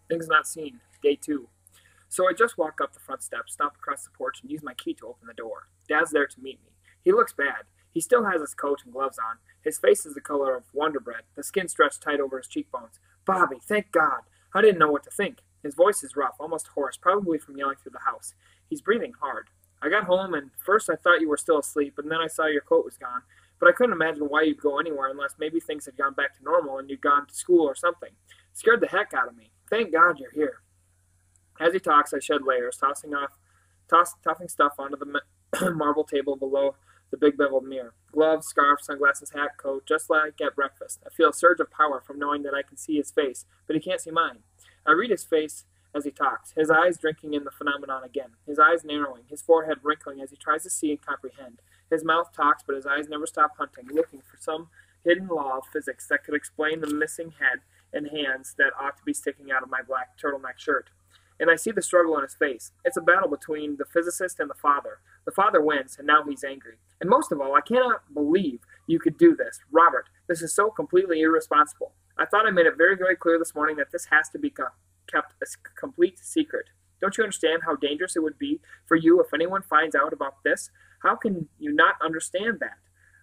Things not seen. Day 2. So I just walk up the front steps, stop across the porch, and use my key to open the door. Dad's there to meet me. He looks bad. He still has his coat and gloves on. His face is the color of Wonder Bread, the skin stretched tight over his cheekbones. Bobby, thank God. I didn't know what to think. His voice is rough, almost hoarse, probably from yelling through the house. He's breathing hard. I got home, and first I thought you were still asleep, and then I saw your coat was gone. But I couldn't imagine why you'd go anywhere unless maybe things had gone back to normal and you'd gone to school or something. It scared the heck out of me. Thank God you're here. As he talks, I shed layers, tossing stuff onto the marble table below the big beveled mirror. Gloves, scarf, sunglasses, hat, coat, just like at breakfast. I feel a surge of power from knowing that I can see his face, but he can't see mine. I read his face as he talks, his eyes drinking in the phenomenon again, his eyes narrowing, his forehead wrinkling as he tries to see and comprehend. His mouth talks, but his eyes never stop hunting, looking for some hidden law of physics that could explain the missing head and hands that ought to be sticking out of my black turtleneck shirt. And I see the struggle in his face. It's a battle between the physicist and the father. The father wins, and now he's angry. And most of all, I cannot believe you could do this. Robert, this is so completely irresponsible. I thought I made it very, very clear this morning that this has to be kept a complete secret. Don't you understand how dangerous it would be for you if anyone finds out about this? How can you not understand that?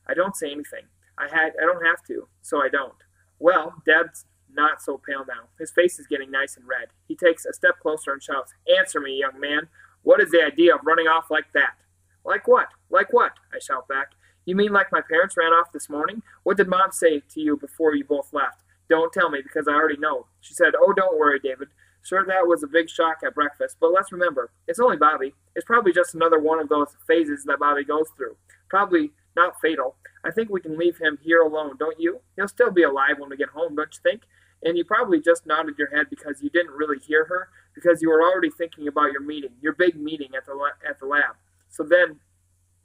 I don't say anything. I don't have to, so I don't. Well, Dad's not so pale now. His face is getting nice and red. He takes a step closer and shouts, "Answer me, young man. What is the idea of running off like that?" "Like what? Like what?" I shout back. "You mean like my parents ran off this morning? What did Mom say to you before you both left?" "Don't tell me, because I already know." She said, "Oh, don't worry, David. Sure, that was a big shock at breakfast, but let's remember, it's only Bobby. It's probably just another one of those phases that Bobby goes through. Probably not fatal. I think we can leave him here alone, don't you? He'll still be alive when we get home, don't you think?" And you probably just nodded your head because you didn't really hear her, because you were already thinking about your meeting, your big meeting at the lab. So then,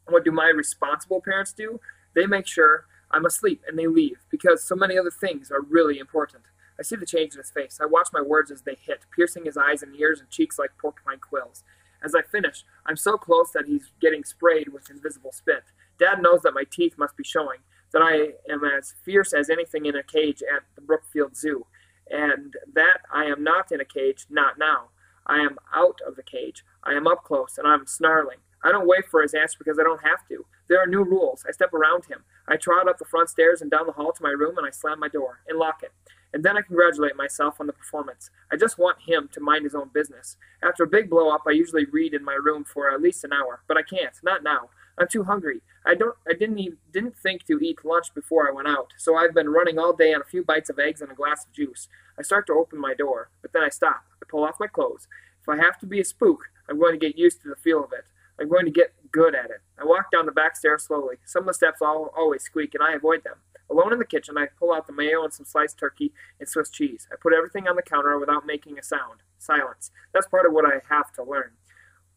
what do my responsible parents do? They make sure I'm asleep and they leave, because so many other things are really important. I see the change in his face. I watch my words as they hit, piercing his eyes and ears and cheeks like porcupine quills. As I finish, I'm so close that he's getting sprayed with invisible spit. Dad knows that my teeth must be showing, that I am as fierce as anything in a cage at the Brookfield Zoo, and that I am not in a cage, not now. I am out of the cage. I am up close, and I'm snarling. I don't wait for his answer because I don't have to. There are new rules. I step around him. I trot up the front stairs and down the hall to my room, and I slam my door and lock it. And then I congratulate myself on the performance. I just want him to mind his own business. After a big blow-up, I usually read in my room for at least an hour, but I can't. Not now. I'm too hungry. I didn't think to eat lunch before I went out, so I've been running all day on a few bites of eggs and a glass of juice. I start to open my door, but then I stop. I pull off my clothes. If I have to be a spook, I'm going to get used to the feel of it. I'm going to get good at it. I walk down the back stairs slowly. Some of the steps always squeak, and I avoid them. Alone in the kitchen, I pull out the mayo and some sliced turkey and Swiss cheese. I put everything on the counter without making a sound. Silence. That's part of what I have to learn.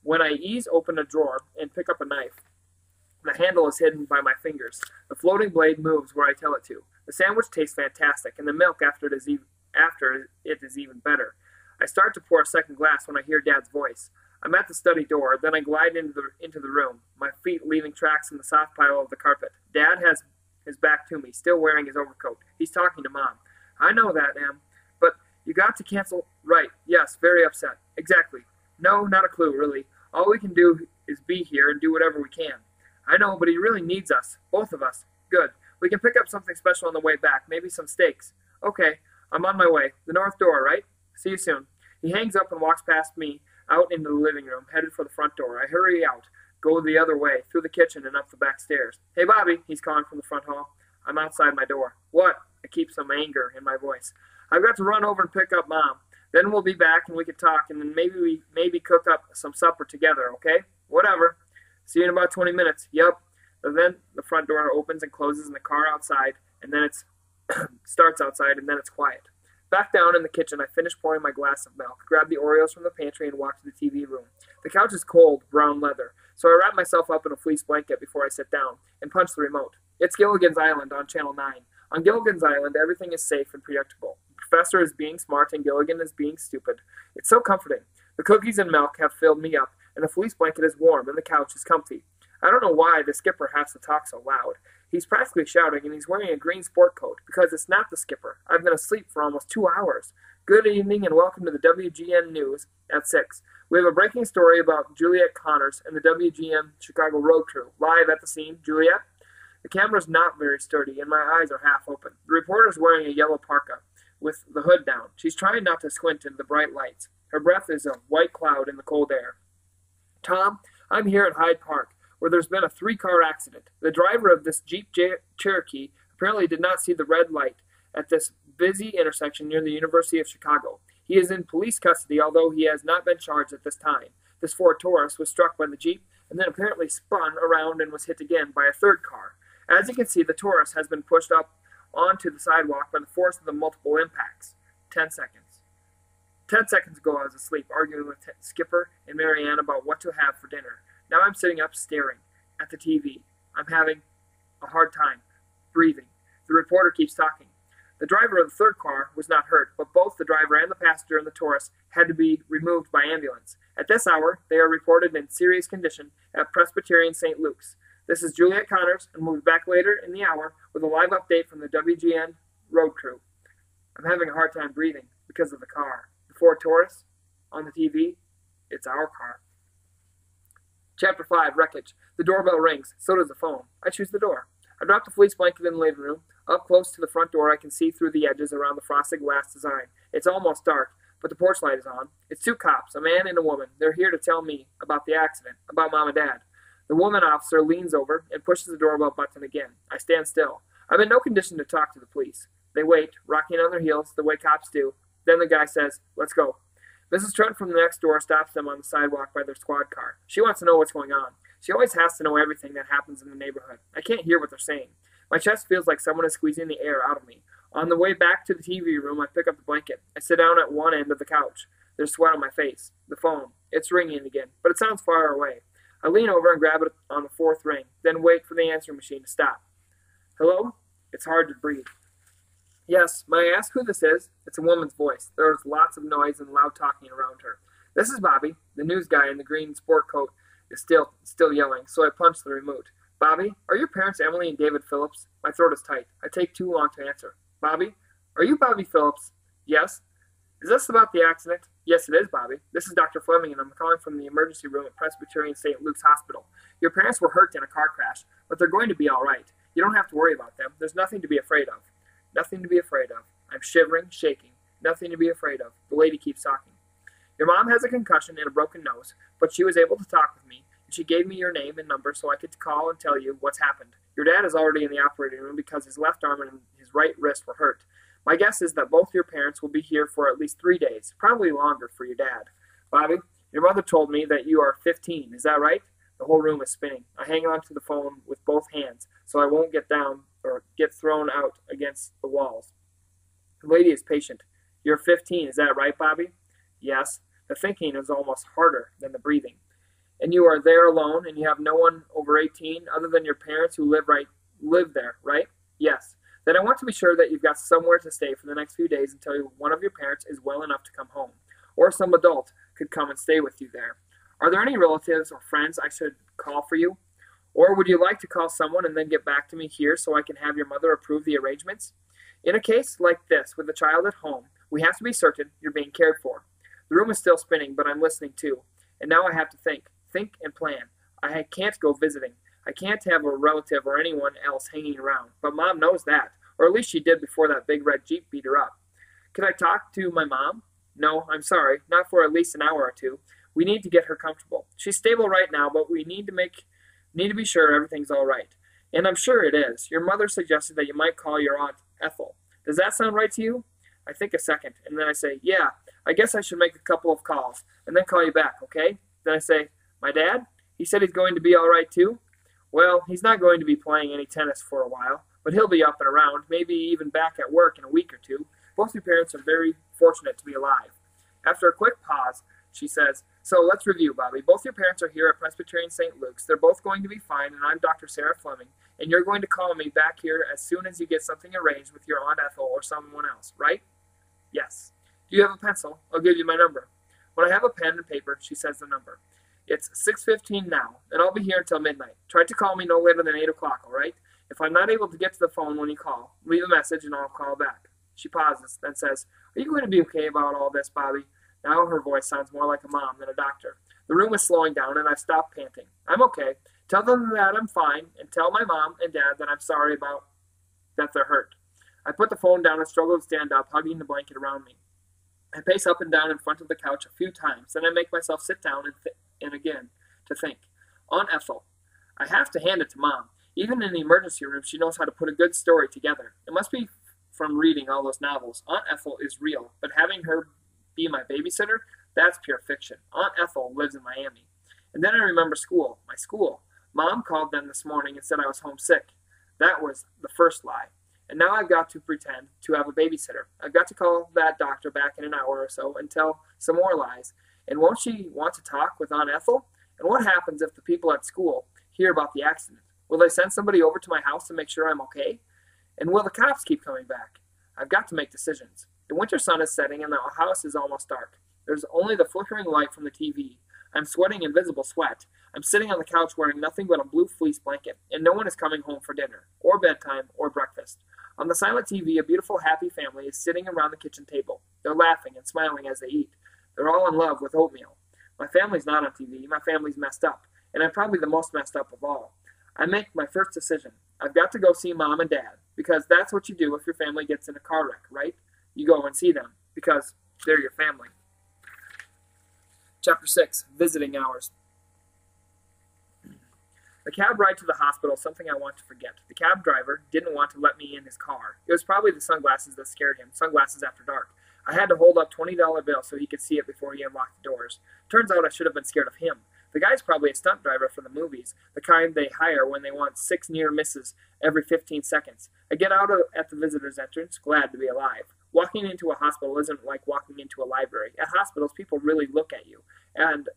When I ease open a drawer and pick up a knife, the handle is hidden by my fingers. The floating blade moves where I tell it to. The sandwich tastes fantastic, and the milk after it is even better. I start to pour a second glass when I hear Dad's voice. I'm at the study door, then I glide into the room, my feet leaving tracks in the soft pile of the carpet. Dad has his back to me, still wearing his overcoat. He's talking to Mom. "I know that, Em, but you got to cancel." "Right, yes, very upset." "Exactly. No, not a clue, really. All we can do is be here and do whatever we can." "I know, but he really needs us, both of us." "Good. We can pick up something special on the way back, maybe some steaks." "Okay, I'm on my way. The north door, right? See you soon." He hangs up and walks past me out into the living room, headed for the front door. I hurry out, go the other way, through the kitchen and up the back stairs. "Hey, Bobby," he's calling from the front hall. I'm outside my door. "What?" I keep some anger in my voice. "I've got to run over and pick up Mom. Then we'll be back and we can talk, and then maybe cook up some supper together, okay?" "Whatever." "See you in about 20 minutes. Yep." And then the front door opens and closes and the car outside, and then it starts outside, and then it's quiet. Back down in the kitchen, I finish pouring my glass of milk, grab the Oreos from the pantry, and walk to the TV room. The couch is cold, brown leather, so I wrap myself up in a fleece blanket before I sit down, and punch the remote. It's Gilligan's Island on Channel 9. On Gilligan's Island, everything is safe and predictable. The professor is being smart, and Gilligan is being stupid. It's so comforting. The cookies and milk have filled me up, and the fleece blanket is warm, and the couch is comfy. I don't know why the skipper has to talk so loud. He's practically shouting, and he's wearing a green sport coat, because it's not the skipper. I've been asleep for almost 2 hours. Good evening, and welcome to the WGN News at 6. We have a breaking story about Juliet Connors and the WGN Chicago road crew. Live at the scene, Juliet. The camera's not very sturdy, and my eyes are half open. The reporter's wearing a yellow parka with the hood down. She's trying not to squint into the bright lights. Her breath is a white cloud in the cold air. Tom, I'm here at Hyde Park, where there's been a 3-car accident. The driver of this Jeep Cherokee apparently did not see the red light at this busy intersection near the University of Chicago. He is in police custody, although he has not been charged at this time. This Ford Taurus was struck by the Jeep and then apparently spun around and was hit again by a 3rd car. As you can see, the Taurus has been pushed up onto the sidewalk by the force of the multiple impacts. 10 seconds. 10 seconds ago I was asleep, arguing with Skipper and Marianne about what to have for dinner. Now I'm sitting up staring at the TV. I'm having a hard time breathing. The reporter keeps talking. The driver of the 3rd car was not hurt, but both the driver and the passenger in the Taurus had to be removed by ambulance. At this hour, they are reported in serious condition at Presbyterian St. Luke's. This is Juliet Connors, and we'll be back later in the hour with a live update from the WGN road crew. I'm having a hard time breathing because of the car. The Ford Taurus on the TV, it's our car. Chapter 5, Wreckage. The doorbell rings. So does the phone. I choose the door. I drop the fleece blanket in the living room. Up close to the front door, I can see through the edges around the frosted glass design. It's almost dark, but the porch light is on. It's 2 cops, a man and a woman. They're here to tell me about the accident, about Mom and Dad. The woman officer leans over and pushes the doorbell button again. I stand still. I'm in no condition to talk to the police. They wait, rocking on their heels the way cops do. Then the guy says, "Let's go." Mrs. Trent from the next door stops them on the sidewalk by their squad car. She wants to know what's going on. She always has to know everything that happens in the neighborhood. I can't hear what they're saying. My chest feels like someone is squeezing the air out of me. On the way back to the TV room, I pick up the blanket. I sit down at one end of the couch. There's sweat on my face. The phone. It's ringing again, but it sounds far away. I lean over and grab it on the 4th ring, then wait for the answering machine to stop. Hello? It's hard to breathe. Yes, may I ask who this is? It's a woman's voice. There's lots of noise and loud talking around her. This is Bobby. The news guy in the green sport coat is still yelling, so I punch the remote. Bobby, are your parents Emily and David Phillips? My throat is tight. I take too long to answer. Bobby, are you Bobby Phillips? Yes. Is this about the accident? Yes, it is, Bobby. This is Dr. Fleming, and I'm calling from the emergency room at Presbyterian St. Luke's Hospital. Your parents were hurt in a car crash, but they're going to be all right. You don't have to worry about them. There's nothing to be afraid of. Nothing to be afraid of. I'm shivering, shaking. Nothing to be afraid of. The lady keeps talking. Your mom has a concussion and a broken nose, but she was able to talk with me, and she gave me your name and number so I could call and tell you what's happened. Your dad is already in the operating room because his left arm and his right wrist were hurt. My guess is that both your parents will be here for at least 3 days, probably longer for your dad. Bobby, your mother told me that you are 15. Is that right? The whole room is spinning. I hang on to the phone with both hands so I won't get down or get thrown out against the walls. The lady is patient. You're 15. Is that right, Bobby? Yes. The thinking is almost harder than the breathing. And you are there alone, and you have no one over 18 other than your parents who live there, right? Yes. Then I want to be sure that you've got somewhere to stay for the next few days until one of your parents is well enough to come home, or some adult could come and stay with you there. Are there any relatives or friends I should call for you? Or would you like to call someone and then get back to me here so I can have your mother approve the arrangements? In a case like this, with a child at home, we have to be certain you're being cared for. The room is still spinning, but I'm listening too. And now I have to think and plan. I can't go visiting. I can't have a relative or anyone else hanging around, but Mom knows that, or at least she did before that big red Jeep beat her up. Could I talk to my mom? No, I'm sorry, not for at least an hour or two. We need to get her comfortable. She's stable right now, but we need to be sure everything's all right. And I'm sure it is. Your mother suggested that you might call your Aunt Ethel. Does that sound right to you? I think a second, and then I say, yeah, I guess I should make a couple of calls, and then call you back, okay? Then I say, my dad? He said he's going to be all right too? Well, he's not going to be playing any tennis for a while, but he'll be up and around, maybe even back at work in a week or two. Both your parents are very fortunate to be alive. After a quick pause, she says, so let's review, Bobby. Both your parents are here at Presbyterian St. Luke's. They're both going to be fine, and I'm Dr. Sarah Fleming, and you're going to call me back here as soon as you get something arranged with your Aunt Ethel or someone else, right? Yes. Do you have a pencil? I'll give you my number. When I have a pen and paper, she says the number. It's 6:15 now, and I'll be here until midnight. Try to call me no later than 8 o'clock, all right? If I'm not able to get to the phone when you call, leave a message and I'll call back. She pauses, then says, "Are you going to be okay about all this, Bobby?" Now her voice sounds more like a mom than a doctor. The room is slowing down and I've stopped panting. "I'm okay. Tell them that I'm fine, and tell my mom and dad that I'm sorry about that they're hurt." I put the phone down and struggle to stand up, hugging the blanket around me. I pace up and down in front of the couch a few times, then I make myself sit down and again to think. Aunt Ethel. I have to hand it to Mom. Even in the emergency room, she knows how to put a good story together. It must be from reading all those novels. Aunt Ethel is real, but having her be my babysitter, that's pure fiction. Aunt Ethel lives in Miami. And then I remember school, my school. Mom called them this morning and said I was homesick. That was the first lie. And now I've got to pretend to have a babysitter. I've got to call that doctor back in an hour or so and tell some more lies. And won't she want to talk with Aunt Ethel? And what happens if the people at school hear about the accident? Will they send somebody over to my house to make sure I'm okay? And will the cops keep coming back? I've got to make decisions. The winter sun is setting and the house is almost dark. There's only the flickering light from the TV. I'm sweating invisible sweat. I'm sitting on the couch wearing nothing but a blue fleece blanket, and no one is coming home for dinner, or bedtime, or breakfast. On the silent TV, a beautiful, happy family is sitting around the kitchen table. They're laughing and smiling as they eat. They're all in love with oatmeal. My family's not on TV. My family's messed up, and I'm probably the most messed up of all. I make my first decision. I've got to go see Mom and Dad, because that's what you do if your family gets in a car wreck, right? You go and see them, because they're your family. Chapter 6, Visiting Hours. The cab ride to the hospital is something I want to forget. The cab driver didn't want to let me in his car. It was probably the sunglasses that scared him, sunglasses after dark. I had to hold up $20 bill so he could see it before he unlocked the doors. Turns out I should have been scared of him. The guy's probably a stunt driver for the movies, the kind they hire when they want 6 near misses every 15 seconds. I get out at the visitor's entrance, glad to be alive. Walking into a hospital isn't like walking into a library. At hospitals, people really look at you. And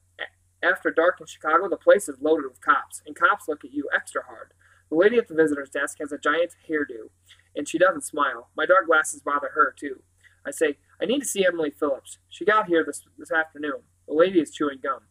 after dark in Chicago, the place is loaded with cops, and cops look at you extra hard. The lady at the visitor's desk has a giant hairdo, and she doesn't smile. My dark glasses bother her, too. I say, "I need to see Emily Phillips. She got here this afternoon." The lady is chewing gum.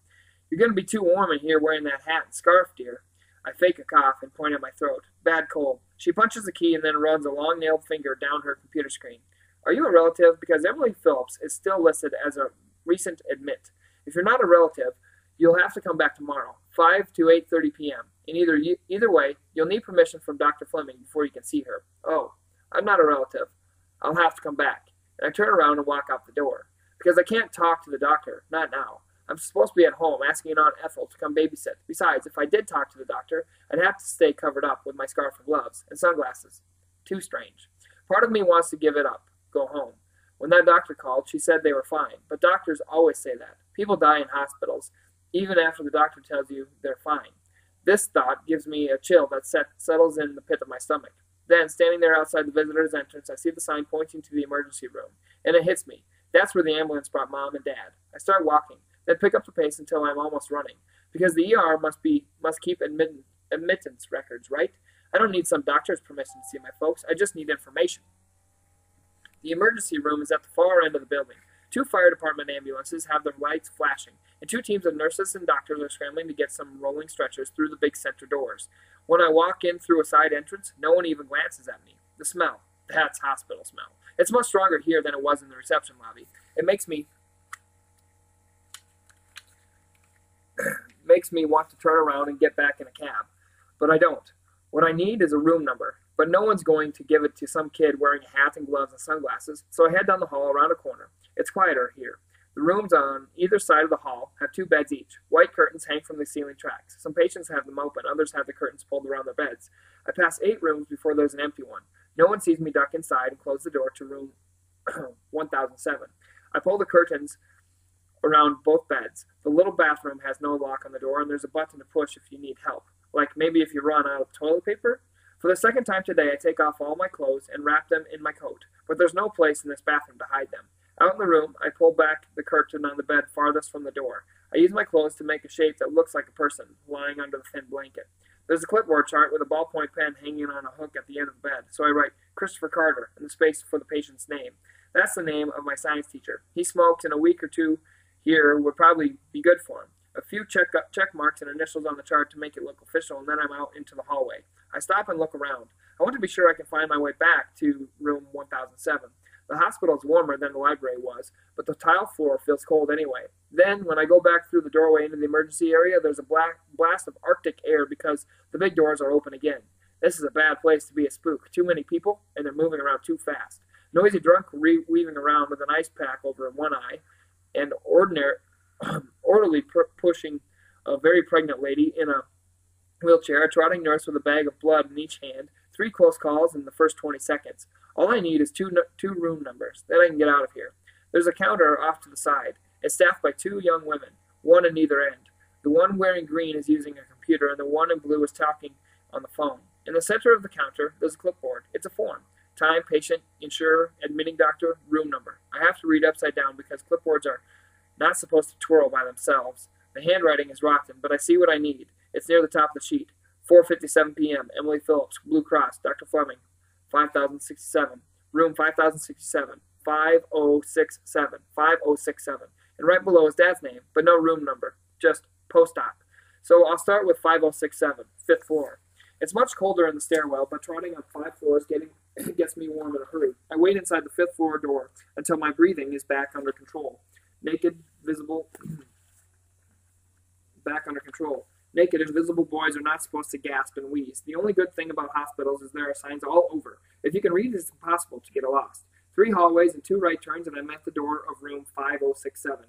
"You're going to be too warm in here wearing that hat and scarf, dear." I fake a cough and point at my throat. Bad cold. She punches the key and then runs a long-nailed finger down her computer screen. "Are you a relative? Because Emily Phillips is still listed as a recent admit. If you're not a relative, you'll have to come back tomorrow, 5 to 8:30 p.m. And either way, you'll need permission from Dr. Fleming before you can see her." "Oh, I'm not a relative. I'll have to come back." And I turn around and walk out the door. Because I can't talk to the doctor, not now. I'm supposed to be at home asking Aunt Ethel to come babysit. Besides, if I did talk to the doctor, I'd have to stay covered up with my scarf and gloves and sunglasses. Too strange. Part of me wants to give it up, go home. When that doctor called, she said they were fine. But doctors always say that. People die in hospitals, even after the doctor tells you they're fine. This thought gives me a chill that settles in the pit of my stomach. Then, standing there outside the visitor's entrance, I see the sign pointing to the emergency room, and it hits me. That's where the ambulance brought Mom and Dad. I start walking, then pick up the pace until I'm almost running, because the ER must keep admittance records, right? I don't need some doctor's permission to see my folks. I just need information. The emergency room is at the far end of the building. 2 fire department ambulances have their lights flashing, and 2 teams of nurses and doctors are scrambling to get some rolling stretchers through the big center doors. When I walk in through a side entrance, no one even glances at me. The smell. That's hospital smell. It's much stronger here than it was in the reception lobby. It makes me want to turn around and get back in a cab. But I don't. What I need is a room number. But no one's going to give it to some kid wearing a hat and gloves and sunglasses, so I head down the hall around a corner. It's quieter here. The rooms on either side of the hall have 2 beds each. White curtains hang from the ceiling tracks. Some patients have them open, others have the curtains pulled around their beds. I pass 8 rooms before there's an empty one. No one sees me duck inside and close the door to room 1007. I pull the curtains around both beds. The little bathroom has no lock on the door, and there's a button to push if you need help. Like maybe if you run out of toilet paper? For the second time today, I take off all my clothes and wrap them in my coat, but there's no place in this bathroom to hide them. Out in the room, I pull back the curtain on the bed farthest from the door. I use my clothes to make a shape that looks like a person lying under the thin blanket. There's a clipboard chart with a ballpoint pen hanging on a hook at the end of the bed, so I write Christopher Carter in the space for the patient's name. That's the name of my science teacher. He smokes, and a week or 2 here would probably be good for him. A few check marks and initials on the chart to make it look official, and then I'm out into the hallway. I stop and look around. I want to be sure I can find my way back to room 1007. The hospital is warmer than the library was, but the tile floor feels cold anyway. Then, when I go back through the doorway into the emergency area, there's a blast of Arctic air because the big doors are open again. This is a bad place to be a spook. Too many people, and they're moving around too fast. Noisy drunk weaving around with an ice pack over one eye, and orderly pushing a very pregnant lady in a wheelchair, a trotting nurse with a bag of blood in each hand, 3 close calls in the first 20 seconds. All I need is two room numbers. Then I can get out of here. There's a counter off to the side. It's staffed by 2 young women, one in either end. The one wearing green is using a computer, and the one in blue is talking on the phone. In the center of the counter, there's a clipboard. It's a form. Time, patient, insurer, admitting doctor, room number. I have to read upside down because clipboards are not supposed to twirl by themselves. The handwriting is rotten, but I see what I need. It's near the top of the sheet. 4:57 p.m. Emily Phillips, Blue Cross, Dr. Fleming, 5067. Room 5067. 5067. 5067. And right below is Dad's name, but no room number. Just post-op. So I'll start with 5067, 5th floor. It's much colder in the stairwell, but trotting up 5 floors gets me warm in a hurry. I wait inside the 5th floor door until my breathing is back under control. Naked, visible, back under control. Naked, invisible boys are not supposed to gasp and wheeze. The only good thing about hospitals is there are signs all over. If you can read, it's impossible to get lost. 3 hallways and 2 right turns, and I'm at the door of room 5067.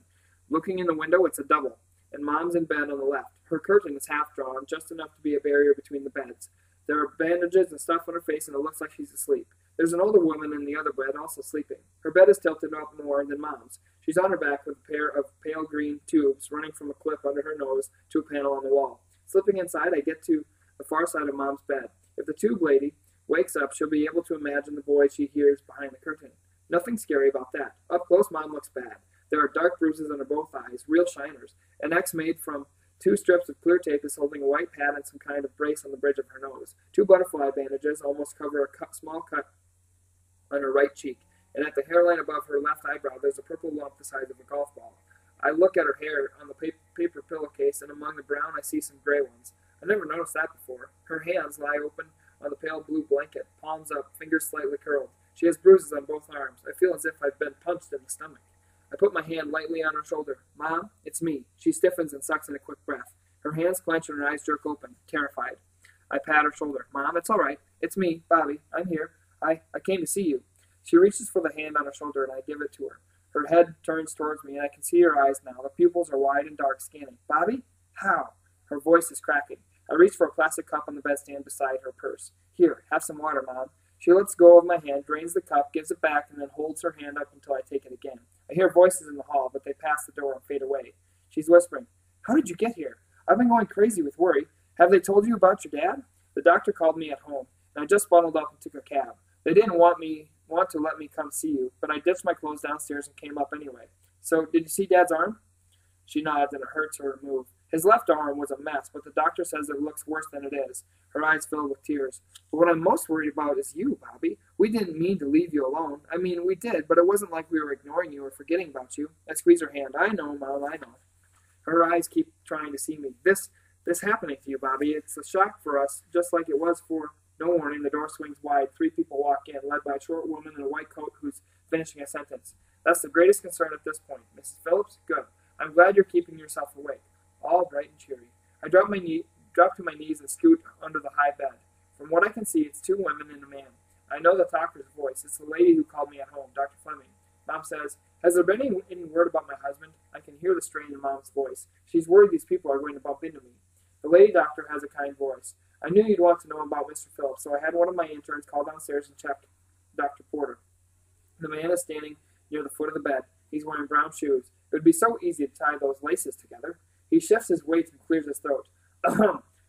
Looking in the window, it's a double, and Mom's in bed on the left. Her curtain is half drawn, just enough to be a barrier between the beds. There are bandages and stuff on her face, and it looks like she's asleep. There's an older woman in the other bed, also sleeping. Her bed is tilted up more than Mom's. She's on her back with a pair of pale green tubes running from a clip under her nose to a panel on the wall. Slipping inside, I get to the far side of Mom's bed. If the tube lady wakes up, she'll be able to imagine the boy she hears behind the curtain. Nothing scary about that. Up close, Mom looks bad. There are dark bruises under both eyes, real shiners. An X made from 2 strips of clear tape is holding a white pad and some kind of brace on the bridge of her nose. 2 butterfly bandages almost cover a small cut on her right cheek, and at the hairline above her left eyebrow there's a purple lump the size of a golf ball. I look at her hair on the paper pillowcase, and among the brown I see some gray ones. I never noticed that before. Her hands lie open on the pale blue blanket, palms up, fingers slightly curled. She has bruises on both arms. I feel as if I've been punched in the stomach. I put my hand lightly on her shoulder. Mom, it's me. She stiffens and sucks in a quick breath. Her hands clench and her eyes jerk open, terrified. I pat her shoulder. Mom, it's all right. It's me, Bobby. I'm here. I came to see you. She reaches for the hand on her shoulder, and I give it to her. Her head turns towards me, and I can see her eyes now. The pupils are wide and dark, scanning. Bobby? How? Her voice is cracking. I reach for a plastic cup on the bedstand beside her purse. Here, have some water, Mom. She lets go of my hand, drains the cup, gives it back, and then holds her hand up until I take it again. I hear voices in the hall, but they pass the door and fade away. She's whispering, How did you get here? I've been going crazy with worry. Have they told you about your dad? The doctor called me at home, and I just bundled up and took a cab. They didn't want to let me come see you, but I ditched my clothes downstairs and came up anyway. So, did you see Dad's arm? She nods, and it hurts her to move. His left arm was a mess, but the doctor says it looks worse than it is. Her eyes fill with tears. But what I'm most worried about is you, Bobby. We didn't mean to leave you alone. I mean, we did, but it wasn't like we were ignoring you or forgetting about you. I squeeze her hand. I know, Mom, I know. Her eyes keep trying to see me. This happening to you, Bobby, it's a shock for us, just like it was for... No warning, the door swings wide. 3 people walk in, led by a short woman in a white coat who's finishing a sentence. That's the greatest concern at this point. Mrs. Phillips? Good. I'm glad you're keeping yourself awake. All bright and cheery. I drop to my knees and scoot under the high bed. From what I can see, it's 2 women and a man. I know the doctor's voice. It's the lady who called me at home, Dr. Fleming. Mom says, Has there been any word about my husband? I can hear the strain in Mom's voice. She's worried these people are going to bump into me. The lady doctor has a kind voice. I knew you'd want to know about Mr. Phillips, so I had one of my interns call downstairs and check Dr. Porter. The man is standing near the foot of the bed. He's wearing brown shoes. It would be so easy to tie those laces together. He shifts his weight and clears his throat.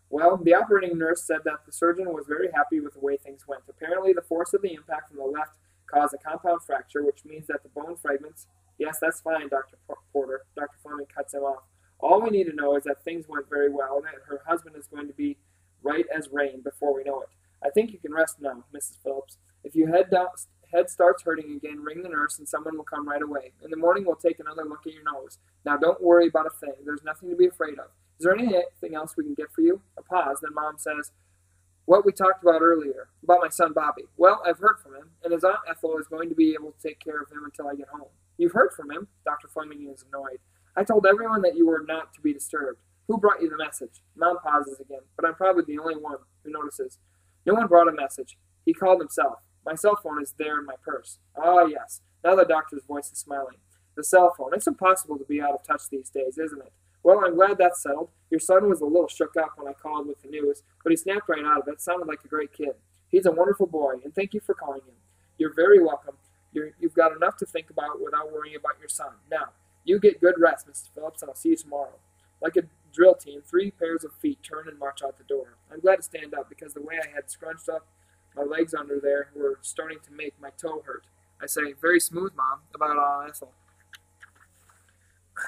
Well, the operating nurse said that the surgeon was very happy with the way things went. Apparently, the force of the impact from the left caused a compound fracture, which means that the bone fragments... Yes, that's fine, Dr. Porter. Dr. Fleming cuts him off. All we need to know is that things went very well and that her husband is going to be right as rain before we know it. I think you can rest now, Mrs. Phillips. If your head starts hurting again, ring the nurse and someone will come right away. In the morning, we'll take another look at your nose. Now, don't worry about a thing. There's nothing to be afraid of. Is there anything else we can get for you? A pause. Then Mom says, What we talked about earlier, about my son Bobby. Well, I've heard from him, and his Aunt Ethel is going to be able to take care of him until I get home. You've heard from him? Dr. Fleming is annoyed. I told everyone that you were not to be disturbed. Who brought you the message? Mom pauses again, but I'm probably the only one who notices. No one brought a message. He called himself. My cell phone is there in my purse. Ah, yes. Now the doctor's voice is smiling. The cell phone. It's impossible to be out of touch these days, isn't it? Well, I'm glad that's settled. Your son was a little shook up when I called with the news, but he snapped right out of it. Sounded like a great kid. He's a wonderful boy, and thank you for calling him. You're very welcome. You've got enough to think about without worrying about your son. Now, you get good rest, Mrs. Phillips, and I'll see you tomorrow. Like a drill team, 3 pairs of feet turn and march out the door. I'm glad to stand up because the way I had scrunched up my legs under there were starting to make my toe hurt. I say, very smooth, Mom, about Aunt Ethel.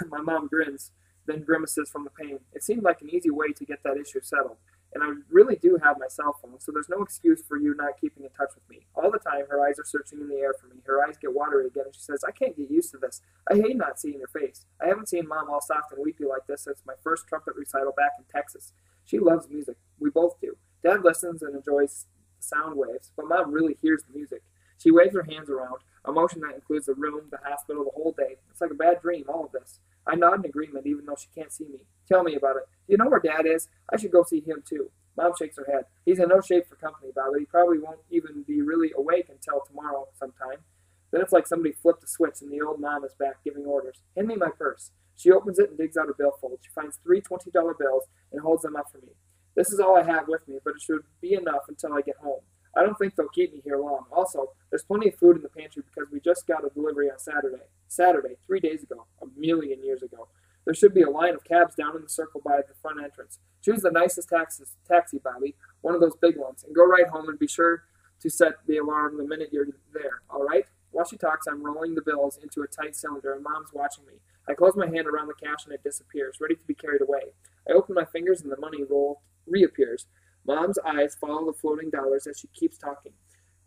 My mom grins, then grimaces from the pain. It seemed like an easy way to get that issue settled. And I really do have my cell phone, so there's no excuse for you not keeping in touch with me. All the time, her eyes are searching in the air for me. Her eyes get watery again, and she says, I can't get used to this. I hate not seeing your face. I haven't seen Mom all soft and weepy like this since my first trumpet recital back in Texas. She loves music. We both do. Dad listens and enjoys the sound waves, but Mom really hears the music. She waves her hands around, a motion that includes the room, the hospital, the whole day. It's like a bad dream, all of this. I nod in agreement, even though she can't see me. Tell me about it. Do you know where Dad is? I should go see him, too. Mom shakes her head. He's in no shape for company, Bobby. He probably won't even be really awake until tomorrow sometime. Then it's like somebody flipped a switch, and the old mom is back giving orders. Hand me my purse. She opens it and digs out a billfold. She finds 3 $20 bills and holds them up for me. This is all I have with me, but it should be enough until I get home. I don't think they'll keep me here long. Also, there's plenty of food in the pantry because we just got a delivery on Saturday, 3 days ago, a million years ago. There should be a line of cabs down in the circle by the front entrance. Choose the nicest taxi, Bobby, one of those big ones, and go right home and be sure to set the alarm the minute you're there, all right? While she talks, I'm rolling the bills into a tight cylinder, and Mom's watching me. I close my hand around the cash, and it disappears, ready to be carried away. I open my fingers, and the money roll reappears. Mom's eyes follow the floating dollars as she keeps talking.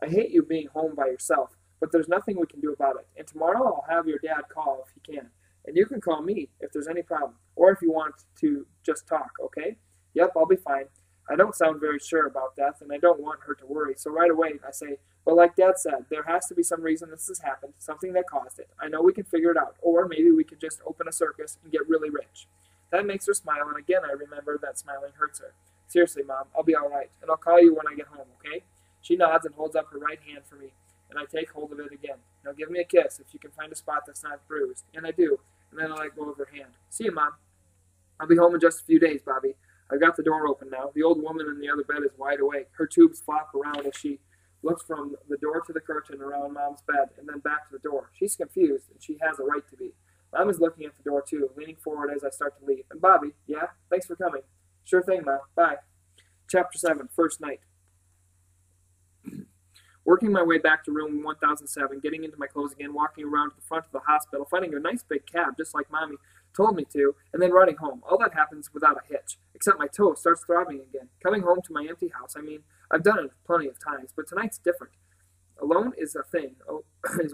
I hate you being home by yourself, but there's nothing we can do about it, and tomorrow I'll have your dad call if he can. And you can call me if there's any problem, or if you want to just talk, okay? Yep, I'll be fine. I don't sound very sure about Death, and I don't want her to worry, so right away I say, well, like Dad said, there has to be some reason this has happened, something that caused it. I know we can figure it out, or maybe we could just open a circus and get really rich. That makes her smile, and again I remember that smiling hurts her. Seriously, Mom, I'll be all right, and I'll call you when I get home, okay? She nods and holds up her right hand for me, and I take hold of it again. Now give me a kiss if you can find a spot that's not bruised, and I do, and then I let go of her hand. See you, Mom. I'll be home in just a few days, Bobby. I've got the door open now. The old woman in the other bed is wide awake. Her tubes flop around as she looks from the door to the curtain around Mom's bed and then back to the door. She's confused, and she has a right to be. Mom is looking at the door, too, leaning forward as I start to leave. And Bobby, yeah? Thanks for coming. Sure thing, Mom. Bye. Chapter 7, First Night. Working my way back to room 1007, getting into my clothes again, walking around to the front of the hospital, finding a nice big cab, just like Mommy told me to, and then running home. All that happens without a hitch, except my toe starts throbbing again. Coming home to my empty house, I've done it plenty of times, but tonight's different. Alone is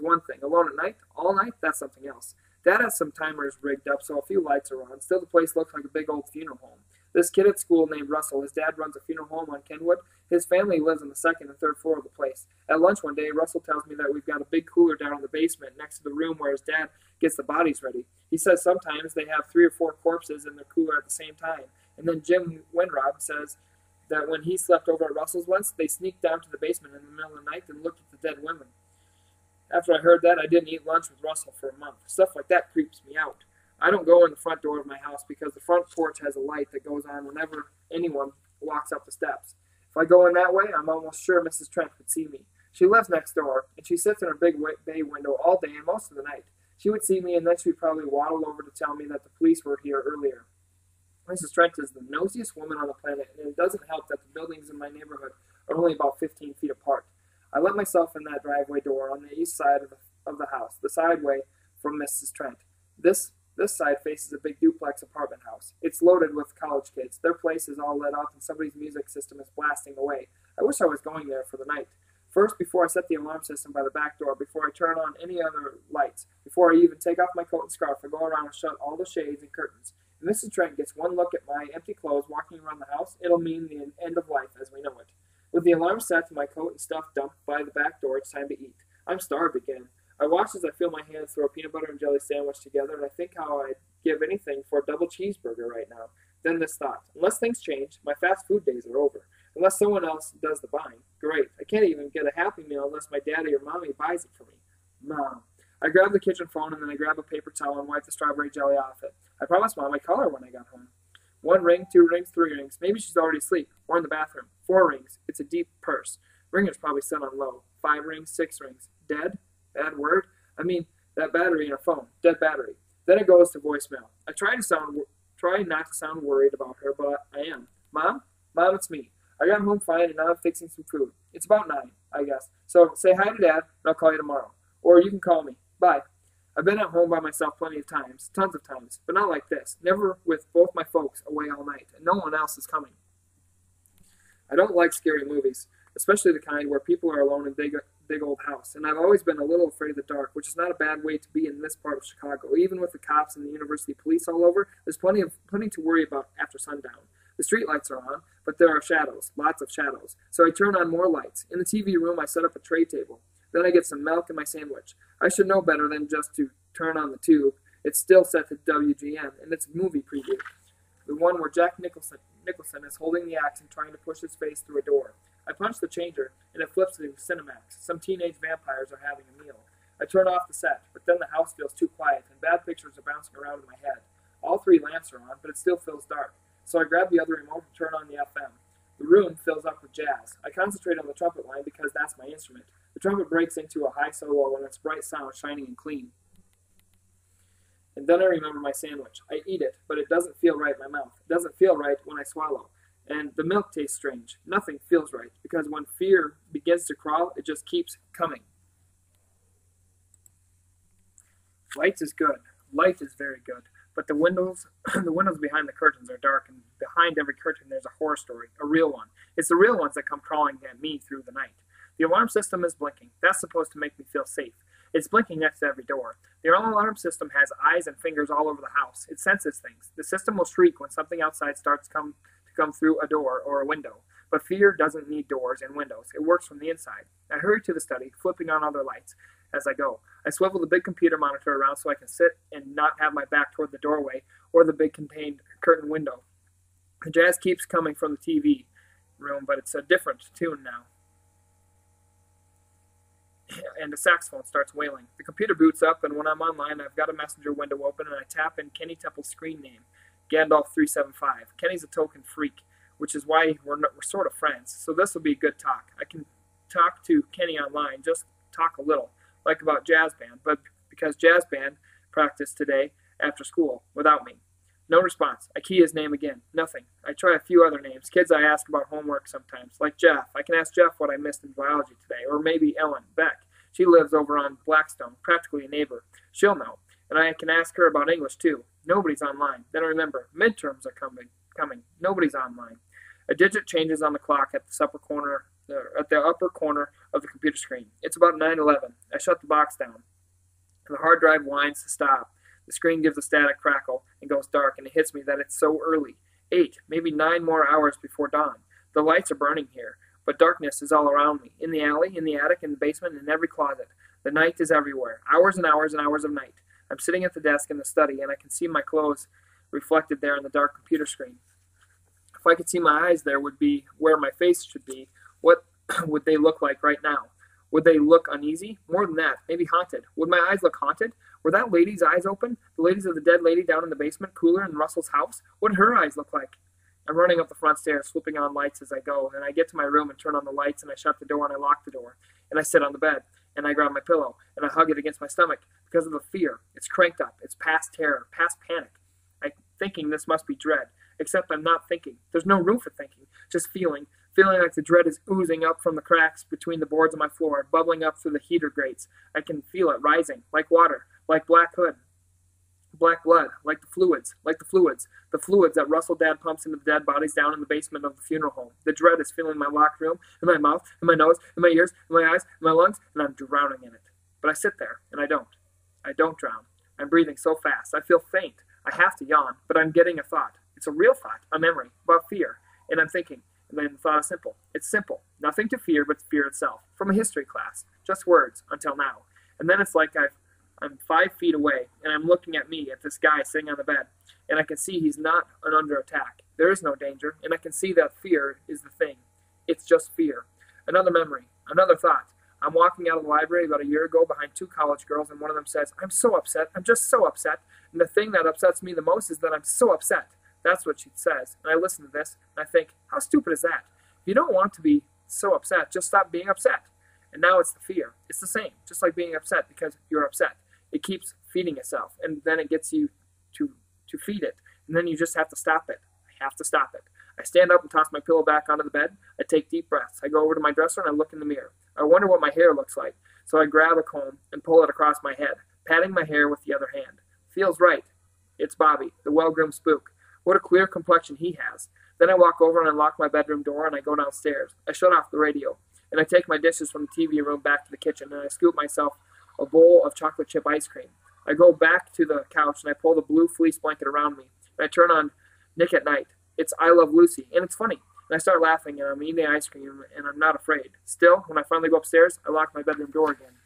one thing. Alone at night, all night, that's something else. Dad has some timers rigged up, so a few lights are on. Still, the place looks like a big old funeral home. This kid at school named Russell, his dad runs a funeral home on Kenwood. His family lives on the 2nd and 3rd floor of the place. At lunch one day, Russell tells me that we've got a big cooler down in the basement next to the room where his dad gets the bodies ready. He says sometimes they have 3 or 4 corpses in their cooler at the same time. And then Jim Winrob says that when he slept over at Russell's once, they sneaked down to the basement in the middle of the night and looked at the dead women. After I heard that, I didn't eat lunch with Russell for a month. Stuff like that creeps me out. I don't go in the front door of my house because the front porch has a light that goes on whenever anyone walks up the steps. If I go in that way, I'm almost sure Mrs. Trent would see me. She lives next door, and she sits in her big bay window all day and most of the night. She would see me, and then she would probably waddle over to tell me that the police were here earlier. Mrs. Trent is the nosiest woman on the planet, and it doesn't help that the buildings in my neighborhood are only about 15 feet apart. I let myself in that driveway door on the east side of the house, the sideway from Mrs. Trent. This side faces a big duplex apartment house. It's loaded with college kids. Their place is all lit up, and somebody's music system is blasting away. I wish I was going there for the night. First, before I set the alarm system by the back door, before I turn on any other lights, before I even take off my coat and scarf, I go around and shut all the shades and curtains. If Mrs. Trent gets one look at my empty clothes walking around the house, it'll mean the end of life as we know it. With the alarm set and my coat and stuff dumped by the back door, it's time to eat. I'm starved again. I watch as I feel my hands throw a peanut butter and jelly sandwich together, and I think how I'd give anything for a double cheeseburger right now. Then this thought, unless things change, my fast food days are over. Unless someone else does the buying. Great. I can't even get a Happy Meal unless my daddy or mommy buys it for me. Mom. I grab the kitchen phone and then I grab a paper towel and wipe the strawberry jelly off it. I promised Mom I'd call her when I got home. 1 ring, 2 rings, 3 rings. Maybe she's already asleep or in the bathroom. 4 rings. It's a deep purse. Ringer's probably set on low. 5 rings, 6 rings. Dead? Bad word? I mean, that battery in her phone. Dead battery. Then it goes to voicemail. I try not to sound worried about her, but I am. Mom? Mom, it's me. I got home fine and now I'm fixing some food. It's about 9, I guess. So say hi to Dad and I'll call you tomorrow. Or you can call me. Bye. I've been at home by myself plenty of times, tons of times, but not like this. Never with both my folks away all night, and no one else is coming. I don't like scary movies, especially the kind where people are alone in a big old house, and I've always been a little afraid of the dark, which is not a bad way to be in this part of Chicago. Even with the cops and the university police all over, there's plenty to worry about after sundown. The street lights are on, but there are shadows, lots of shadows. So I turn on more lights. In the TV room, I set up a tray table. Then I get some milk and my sandwich. I should know better than just to turn on the tube. It's still set to WGN, and it's a movie preview. The one where Jack Nicholson is holding the axe and trying to push his face through a door. I punch the changer, and it flips to Cinemax. Some teenage vampires are having a meal. I turn off the set, but then the house feels too quiet, and bad pictures are bouncing around in my head. All 3 lamps are on, but it still feels dark. So I grab the other remote and turn on the FM. The room fills up with jazz. I concentrate on the trumpet line because that's my instrument. The trumpet breaks into a high solo and its bright sound shining and clean. And then I remember my sandwich. I eat it, but it doesn't feel right in my mouth. It doesn't feel right when I swallow. And the milk tastes strange. Nothing feels right, because when fear begins to crawl, it just keeps coming. Lights is good. Light is very good. But the windows behind the curtains are dark, and behind every curtain there's a horror story, a real one. It's the real ones that come crawling at me through the night. The alarm system is blinking. That's supposed to make me feel safe. It's blinking next to every door. The alarm system has eyes and fingers all over the house. It senses things. The system will shriek when something outside starts to come through a door or a window. But fear doesn't need doors and windows. It works from the inside. I hurry to the study, flipping on other lights as I go. I swivel the big computer monitor around so I can sit and not have my back toward the doorway or the big contained curtain window. The jazz keeps coming from the TV room, but it's a different tune now. And the saxophone starts wailing. The computer boots up, and when I'm online, I've got a messenger window open, and I tap in Kenny Temple's screen name, Gandalf375. Kenny's a token freak, which is why we're sort of friends. So this will be a good talk. I can talk to Kenny online, just talk a little, like about jazz band, but because jazz band practiced today after school without me. No response. I key his name again. Nothing. I try a few other names. Kids I ask about homework sometimes, like Jeff. I can ask Jeff what I missed in biology today, or maybe Ellen Beck. She lives over on Blackstone, practically a neighbor. She'll know. And I can ask her about English, too. Nobody's online. Then I remember, midterms are coming. Nobody's online. A digit changes on the clock at the upper corner of the computer screen. It's about 9:11. I shut the box down. The hard drive whines to stop. The screen gives a static crackle and goes dark, and it hits me that it's so early. 8, maybe 9 more hours before dawn. The lights are burning here, but darkness is all around me. In the alley, in the attic, in the basement, in every closet. The night is everywhere. Hours and hours and hours of night. I'm sitting at the desk in the study, and I can see my clothes reflected there in the dark computer screen. If I could see my eyes, there would be where my face should be. What would they look like right now? Would they look uneasy? More than that, maybe haunted. Would my eyes look haunted? Were that lady's eyes open? The ladies of the dead lady down in the basement, cooler in Russell's house? What did her eyes look like? I'm running up the front stairs, flipping on lights as I go, and I get to my room and turn on the lights, and I shut the door, and I lock the door, and I sit on the bed, and I grab my pillow, and I hug it against my stomach because of the fear. It's cranked up. It's past terror, past panic. I'm thinking this must be dread, except I'm not thinking. There's no room for thinking, just feeling like the dread is oozing up from the cracks between the boards of my floor, bubbling up through the heater grates. I can feel it rising, like water, like black blood, like the fluids, the fluids that Russell Dad pumps into the dead bodies down in the basement of the funeral home. The dread is filling my locked room, and my mouth, and my nose, and my ears, and my eyes, and my lungs, and I'm drowning in it. But I sit there, and I don't drown. I'm breathing so fast, I feel faint. I have to yawn, but I'm getting a thought. It's a real thought, a memory, about fear. And I'm thinking, then the thought is simple. It's simple. Nothing to fear but fear itself. From a history class. Just words, until now. And then it's like I'm 5 feet away, and I'm looking at me, at this guy sitting on the bed, and I can see he's not under attack. There is no danger, and I can see that fear is the thing. It's just fear. Another memory. Another thought. I'm walking out of the library about a year ago behind 2 college girls, and one of them says, "I'm so upset. I'm just so upset. And the thing that upsets me the most is that I'm so upset." That's what she says. And I listen to this, and I think, how stupid is that? If you don't want to be so upset, just stop being upset. And now it's the fear. It's the same, just like being upset because you're upset. It keeps feeding itself, and then it gets you to feed it. And then you just have to stop it. I have to stop it. I stand up and toss my pillow back onto the bed. I take deep breaths. I go over to my dresser and I look in the mirror. I wonder what my hair looks like. So I grab a comb and pull it across my head, patting my hair with the other hand. Feels right. It's Bobby, the well-groomed spook. What a clear complexion he has. Then I walk over and unlock my bedroom door and I go downstairs. I shut off the radio. And I take my dishes from the TV room back to the kitchen and I scoop myself a bowl of chocolate chip ice cream. I go back to the couch and I pull the blue fleece blanket around me. And I turn on Nick at Night. It's I Love Lucy, and it's funny. And I start laughing, and I'm eating the ice cream, and I'm not afraid. Still, when I finally go upstairs, I lock my bedroom door again.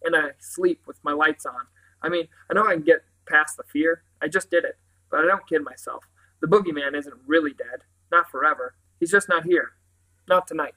And I sleep with my lights on. I mean, I know I can get past the fear. I just did it. But I don't kid myself. The boogeyman isn't really dead. Not forever. He's just not here. Not tonight.